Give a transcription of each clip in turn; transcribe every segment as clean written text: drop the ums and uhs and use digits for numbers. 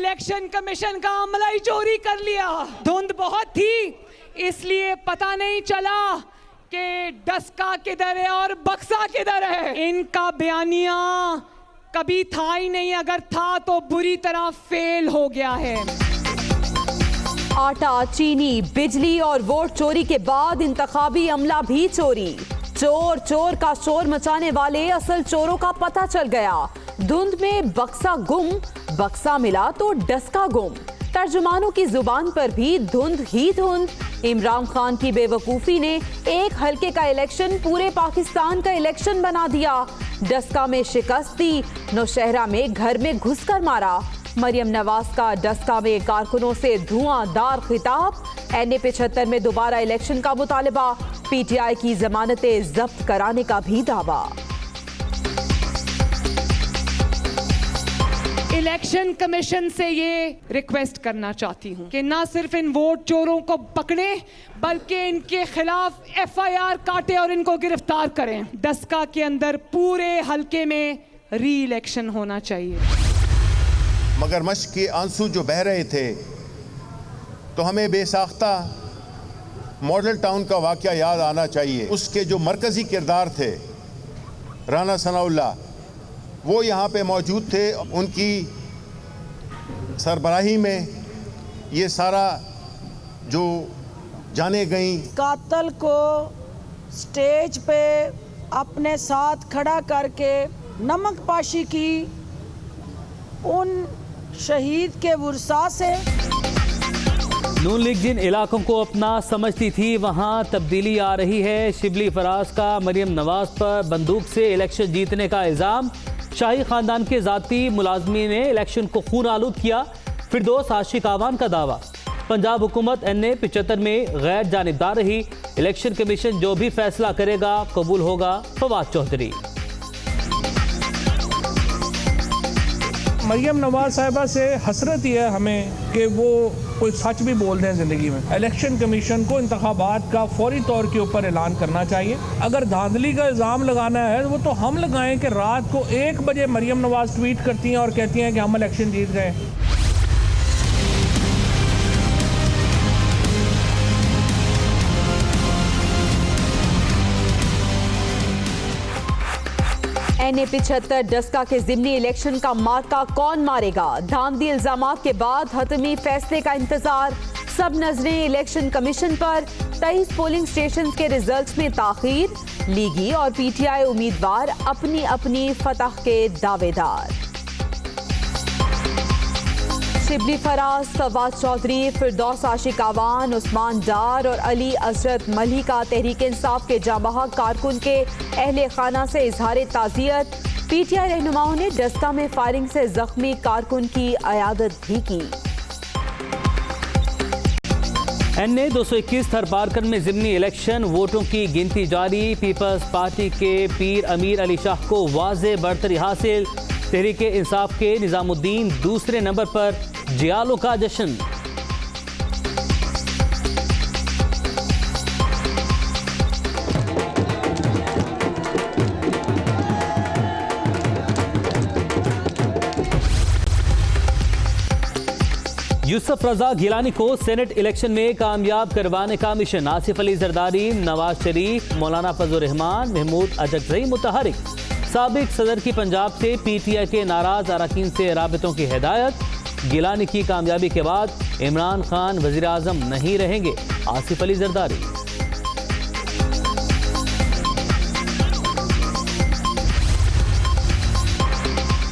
Election commission का अमला ही चोरी कर लिया। धुंध बहुत थी, इसलिए पता नहीं चला कि डस्का किधर है और बक्सा किधर है। इनका बयानिया कभी था ही नहीं, अगर था तो बुरी तरह फेल हो गया है। आटा, चीनी, बिजली और वोट चोरी के बाद इंतखाबी अमला भी चोरी। चोर चोर का शोर मचाने वाले असल चोरों का पता चल गया। धुंध में बक्सा गुम, बक्सा मिला तो डस्का गुम। तर्जुमानों की जुबान पर भी धुंध ही धुंध। इमरान खान की बेवकूफी ने एक हल्के का इलेक्शन पूरे पाकिस्तान का इलेक्शन बना दिया। डस्का में शिकस्त दी, नौशहरा में घर में घुसकर मारा। मरियम नवाज का डस्का में कारकुनों से धुआंधार खिताब। NA-75 में दोबारा इलेक्शन का मुतालबा। PTI की जमानतें जब्त कराने का भी दावा। इलेक्शन कमीशन से ये रिक्वेस्ट करना चाहती हूँ कि ना सिर्फ इन वोट चोरों को पकड़े, बल्कि इनके खिलाफ FIR काटे और इनको गिरफ्तार करें। डस्का के अंदर पूरे हलके में री इलेक्शन होना चाहिए। मगरमच्छ के आंसू जो बह रहे थे तो हमें बेसाख्ता मॉडल टाउन का वाक़या याद आना चाहिए। उसके जो मरकज़ी किरदार थे राना सनाउल्लाह, वो यहाँ पे मौजूद थे। उनकी सरबराही में ये सारा जो जाने गई। कातल को स्टेज पे अपने साथ खड़ा करके नमक पाशी की उन शहीद के वर्सा से। नून लीग जिन इलाकों को अपना समझती थी वहां तब्दीली आ रही है। शिबली फराज का मरियम नवाज पर बंदूक से इलेक्शन जीतने का इल्ज़ाम। शाही खानदान के ज़ाती मुलाजमीन ने इलेक्शन को खून आलूद किया। फिरदौस आशिक आवान का दावा। पंजाब हुकूमत NA-75 में गैर जानिबदार रही। इलेक्शन कमीशन जो भी फैसला करेगा कबूल होगा। फवाद चौधरी। मरियम नवाज साहिबा से हसरत ही है हमें कि वो कोई सच भी बोल दें ज़िंदगी में। इलेक्शन कमीशन को इंतखाबात का फौरी तौर के ऊपर ऐलान करना चाहिए। अगर धांधली का इल्ज़ाम लगाना है वो तो हम लगाएं कि रात को 1 बजे मरियम नवाज ट्वीट करती हैं और कहती हैं कि हम इलेक्शन जीत गए। NA-75 डस्का के ज़िमनी इलेक्शन का मार्का कौन मारेगा? धांधली इल्जामात के बाद हतमी फैसले का इंतजार। सब नजरें इलेक्शन कमीशन पर। 23 पोलिंग स्टेशन के रिजल्ट में ताखीर। लीगी और PTI उम्मीदवार अपनी अपनी फतह के दावेदार। शिबली फराज, फवाद चौधरी, फिरदौस आशिक आवान, उस्मान डार और अली असरत मलिका तहरीक इंसाफ के जांबाह कारकुन के अहले खाना से इजहार ताज़ियत। PTI रहनुमाओं ने डस्का में फायरिंग से जख्मी कारकुन की अयादत भी की। NA-221 थरपारकर में ज़िमनी इलेक्शन, वोटों की गिनती जारी। पीपल्स पार्टी के पीर अमीर अली शाह को वाज़े बढ़तरी हासिल। तहरीक इंसाफ के निज़ामुद्दीन दूसरे नंबर पर। जियालो का जश्न। यूसुफ रजा गिलानी को सेनेट इलेक्शन में कामयाब करवाने का मिशन। आसिफ अली जरदारी, नवाज शरीफ, मौलाना फजल रहमान, महमूद अजगजई मुतहरिक। साबिक सदर की पंजाब से PTI के नाराज अरकान से राबितों की हिदायत। गिलानी की कामयाबी के बाद इमरान खान वजीर आजम नहीं रहेंगे। आसिफ अली जरदारी।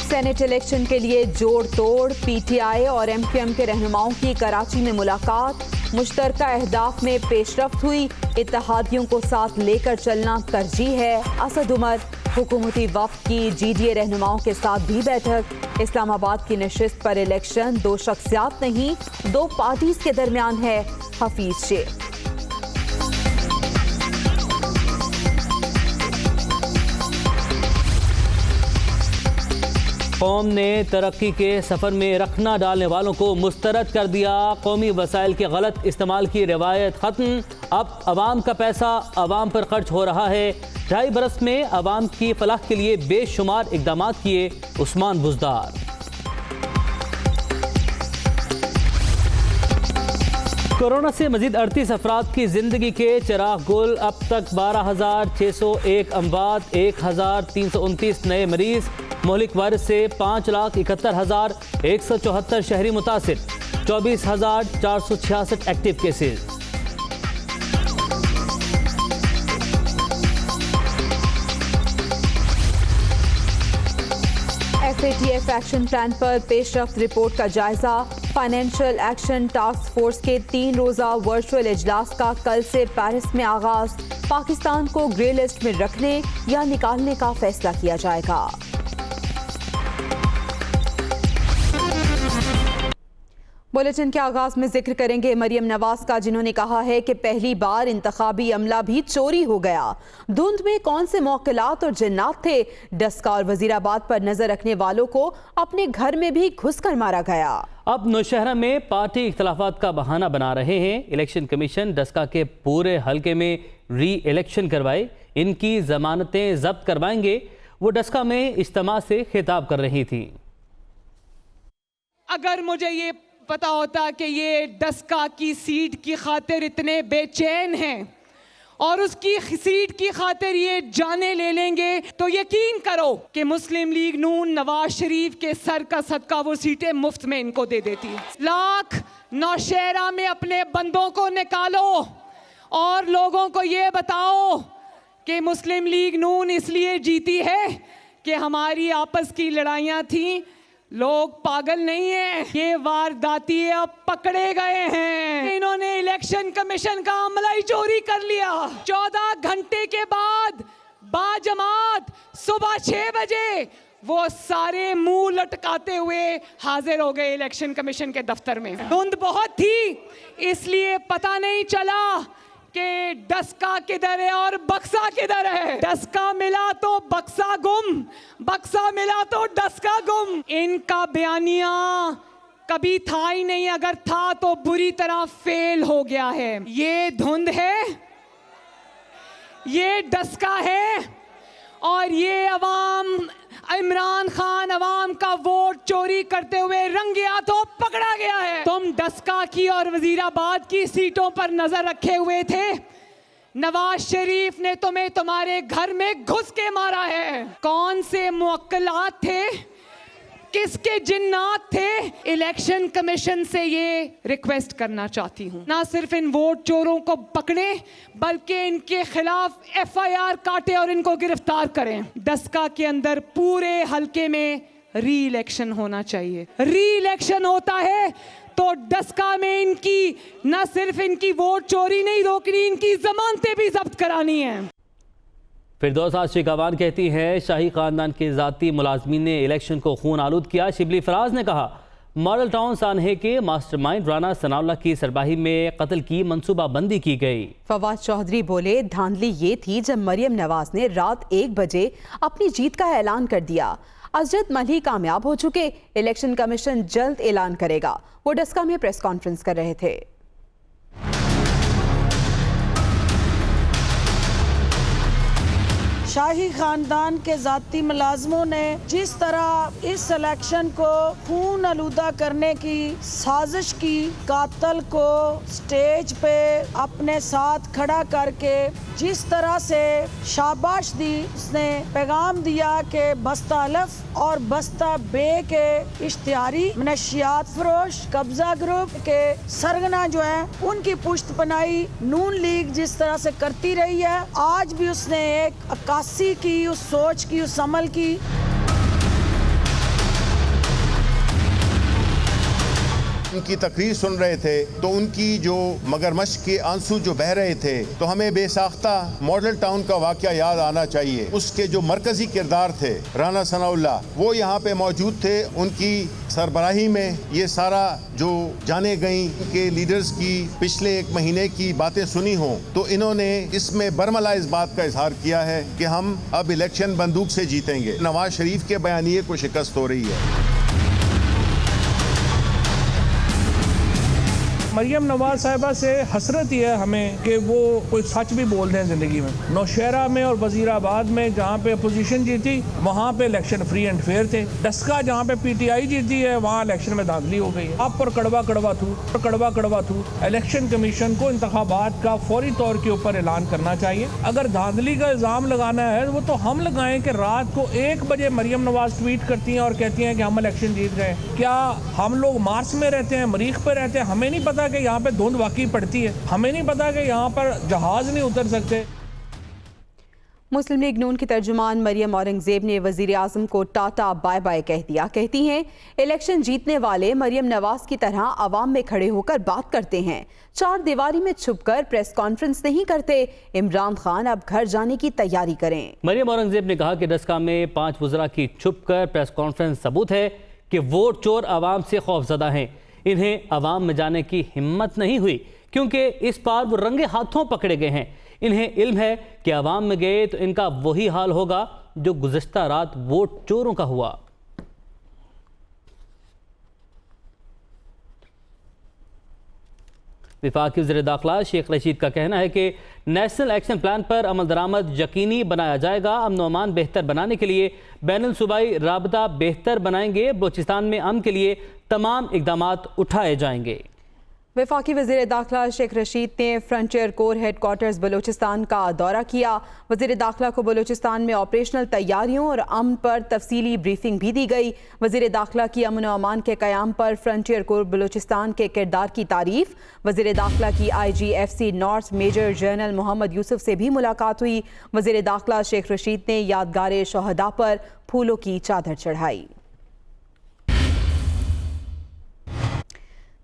सेनेट इलेक्शन के लिए जोड़ तोड़। PTI और MQM के रहनुमाओं की कराची में मुलाकात। मुश्तरका अहदाफ में पेशरफ्त हुई। इत्तेहादियों को साथ लेकर चलना तरजीह है। असद उमर, हुकूमती वफ़द की GDA रहनुमाओं के साथ भी बैठक। इस्लामाबाद की नशिस्त पर इलेक्शन 2 शख्सियात नहीं 2 पार्टीज के दरमियान है। हफीज शेख। कौम ने तरक्की के सफ़र में रखना डालने वालों को मुस्तरद कर दिया। कौमी वसाइल के गलत इस्तेमाल की रिवायत ख़त्म। अब अवाम का पैसा अवाम पर खर्च हो रहा है। 2.5 बरस में अवाम की फलाह के लिए बेशुमार इकदाम किए। उस्मान बुज़दार। कोरोना से मजीद 38 अफराद की जिंदगी के चिराग गुल। अब तक 12,601 अमवात, 1,329 नए मरीज। मुल्क वायरस से 5,71,174 शहरी मुतासिर, 24,466 active cases. FATF action plan पर पेशरफ्त रिपोर्ट का जायजा। फाइनेंशियल एक्शन टास्क फोर्स के 3 रोज़ा वर्चुअल इजलास का कल से पेरिस में आगाज। पाकिस्तान को ग्रे लिस्ट में रखने या निकालने का फैसला किया जाएगा। बुलेटिन के आगाज में जिक्र करेंगे मरियम नवाज का, जिन्होंने कहा है कि पहली बार इंतखाबी अमला भी चोरी हो गया। धुंध में कौन से मौकिलात और जिन्नात थे? डस्का और वजीराबाद पर नजर रखने वालों को अपने घर में भी घुसकर मारा गया। अब नौशहरा में पार्टी इख्तलाफात का बहाना बना रहे हैं। इलेक्शन कमीशन डस्का के पूरे हलके में री इलेक्शन करवाए, इनकी जमानतें जब्त करवाएंगे। वो डस्का में इज्तिमा से खिताब कर रही थी। अगर मुझे ये पता होता कि ये डस्का की सीट की खातिर इतने बेचैन हैं और उसकी सीट की खातिर ये जाने ले लेंगे, तो यकीन करो कि मुस्लिम लीग नून नवाज शरीफ के सर का सदका वो सीटें मुफ्त में इनको दे देती। लाख नौशहरा में अपने बंदों को निकालो और लोगों को ये बताओ कि मुस्लिम लीग नून इसलिए जीती है कि हमारी आपस की लड़ाइयाँ थीं। लोग पागल नहीं हैं, ये वारदाती अब पकड़े गए हैं। इन्होंने इलेक्शन कमीशन का अमला ही चोरी कर लिया। 14 घंटे के बाद बाजमात सुबह 6 बजे वो सारे मुंह लटकाते हुए हाजिर हो गए इलेक्शन कमीशन के दफ्तर में। धुंध बहुत थी, इसलिए पता नहीं चला कि डस्का किधर है और बक्सा किधर है। डस्का मिला तो बक्सा गुम, बक्सा मिला तो डस्का गुम। इनका बयानिया कभी था ही नहीं, अगर था तो बुरी तरह फेल हो गया है। ये धुंध है, ये डस्का है और ये अवाम, इमरान खान अवाम का वोट चोरी करते हुए रंगे हाथों पकड़ा गया है। तुम डस्का की और वजीराबाद की सीटों पर नजर रखे हुए थे, नवाज शरीफ ने तुम्हें तुम्हारे घर में घुस के मारा है। कौन से मुअक्कलात थे, किसके जिन्नात थे? इलेक्शन कमीशन से ये रिक्वेस्ट करना चाहती हूँ, ना सिर्फ इन वोट चोरों को पकड़े बल्कि इनके खिलाफ FIR काटे और इनको गिरफ्तार करें। डस्का के अंदर पूरे हलके में री इलेक्शन होना चाहिए। री इलेक्शन होता है तो डस्का में इनकी ना सिर्फ इनकी वोट चोरी नहीं रोकनी, इनकी जमानतें भी जब्त करानी है। फिरदौस आशिक अवान कहती है शाही खानदान के ज़ाती मुलाजमीन ने इलेक्शन को खून आलूद किया। शिबली फराज ने कहा मॉडल टाउन सानहे के मास्टरमाइंड राना सनाउल्लाह की सरबाही में कत्ल की मंसूबाबंदी की गई। फवाद चौधरी बोले धांधली ये थी जब मरियम नवाज ने रात 1 बजे अपनी जीत का ऐलान कर दिया। अजद मल्ही कामयाब हो चुके, इलेक्शन कमीशन जल्द ऐलान करेगा। वो डस्का में प्रेस कॉन्फ्रेंस कर रहे थे। शाही खानदान के जाती मुलाजमों ने जिस तरह इस इलेक्शन को खून आलूदा करने की साजिश की, कातिल को स्टेज पे अपने साथ खड़ा करके जिस तरह से शाबाश दी, उसने पैगाम दिया कि बस्ता अल्फ और बस्ता बे के इश्तिहारी मनशियात फरोश कब्जा ग्रुप के सरगना जो है उनकी पुष्ट पनाई नून लीग जिस तरह से करती रही है, आज भी उसने एक अक्कासी की, उस सोच की, उस अमल की। उनकी तकरीर सुन रहे थे तो उनकी जो मगरमच्छ के आंसू जो बह रहे थे, तो हमें बेसाख्ता मॉडल टाउन का वाकया याद आना चाहिए। उसके जो मरकजी किरदार थे राना सनाउल्लाह, वो यहाँ पे मौजूद थे। उनकी सरबराही में ये सारा जो जाने गई के लीडर्स की पिछले 1 महीने की बातें सुनी हों, तो इन्होंने इसमें बरमला इस बात का इजहार किया है कि हम अब इलेक्शन बंदूक से जीतेंगे। नवाज शरीफ के बयानिए को शिकस्त हो रही है। मरियम नवाज साहिबा से हसरत ये है हमें कि वो कोई सच भी बोल दें ज़िंदगी में। नौशहरा में और वजीराबाद में जहाँ पे अपोजिशन जीती वहाँ पे इलेक्शन फ्री एंड फेयर थे। डस्का जहाँ पे PTI जीती है वहाँ इलेक्शन में धांधली हो गई है। आप पर कड़वा कड़वा थू इलेक्शन कमीशन को इंतखाबात का फौरी तौर के ऊपर ऐलान करना चाहिए। अगर धांधली का इल्ज़ाम लगाना है वो तो हम लगाएं कि रात को 1 बजे मरियम नवाज ट्वीट करती हैं और कहती हैं कि हम इलेक्शन जीत गए। क्या हम लोग मार्स में रहते हैं, मरीख पर रहते हैं? हमें नहीं पता कि यहाँ पे धुंध वाकई पड़ती है? हमें नहीं पता कि यहाँ पर जहाज नहीं उतर सकते? मुस्लिम लीग नून की तर्जुमान मरियम औरंगजेब ने वजीर आजम को टाटा बाय बाय कह दिया। कहती हैं इलेक्शन जीतने वाले मरियम नवाज की तरह आवाम में खड़े होकर बात करते हैं, 4 दीवारी में छुपकर प्रेस कॉन्फ्रेंस नहीं करते। इमरान खान अब घर जाने की तैयारी करें। मरियम औरंगजेब ने कहा कि डस्का में 5 वज़रा की छुपकर प्रेस कॉन्फ्रेंस सबूत है कि वोट चोर आवाम से खौफजदा हैं। इन्हें आवाम में जाने की हिम्मत नहीं हुई क्योंकि इस बार वो रंगे हाथों पकड़े गए हैं। इन्हें इल्म है कि आवाम में गए तो इनका वही हाल होगा जो गुज़िश्ता रात वोट चोरों का हुआ। वफाकी वज़ीर दाखिला शेख रशीद का कहना है कि नेशनल एक्शन प्लान पर अमल दरामद यकीनी बनाया जाएगा। अमन व अमान बेहतर बनाने के लिए बैनुल सूबाई राबता बेहतर बनाएंगे। बलूचिस्तान में अमन के लिए तमाम इकदामात उठाए जाएंगे। वफाकी वज़ीर दाखिला शेख रशीद ने फ्रंटियर कोर हेडक्वार्टर्स बलूचिस्तान का दौरा किया। वज़ीर दाखिला को बलूचिस्तान में ऑपरेशनल तैयारियों और अमन पर तफसीली ब्रीफिंग भी दी गई। वज़ीर दाखिला की अमन व अमान के क़याम पर फ्रंटियर कोर बलूचिस्तान के किरदार की तारीफ। वज़ीर दाखिला की IGFC north major general Mohammad Yusuf से भी मुलाकात हुई। वज़ीर दाखिला शेख रशीद ने यादगार शहदा पर फूलों की चादर चढ़ाई।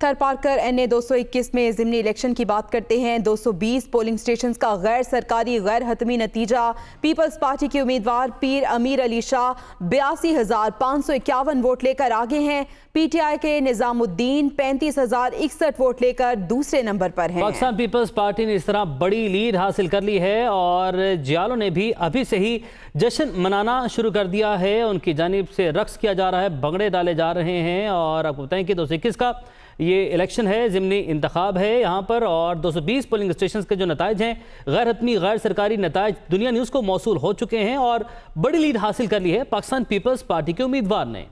थर पार्कर NA 221 में ज़िमनी इलेक्शन की बात करते हैं। 220 पोलिंग स्टेशंस का गैर सरकारी गैर हतमी नतीजा। पीपल्स पार्टी के उम्मीदवार पीर अमीर अली शाह 82,551 वोट लेकर आगे हैं। PTI के निजामुद्दीन 35,061 वोट लेकर दूसरे नंबर पर हैं। पाकिस्तान पीपल्स पार्टी ने इस तरह बड़ी लीड हासिल कर ली है और जियालों ने भी अभी से ही जश्न मनाना शुरू कर दिया है। उनकी जानिब से रक्स किया जा रहा है, भंगड़े डाले जा रहे हैं। और आपको बताएं कि 221 का ये इलेक्शन है, ज़िमनी इंतखाब है यहाँ पर। और 220 पोलिंग स्टेशन के जो नताइज हैं गैर हतमी गैर सरकारी नताइज दुनिया न्यूज़ को मौसूल हो चुके हैं और बड़ी लीड हासिल कर ली है पाकिस्तान पीपल्स पार्टी के उम्मीदवार ने।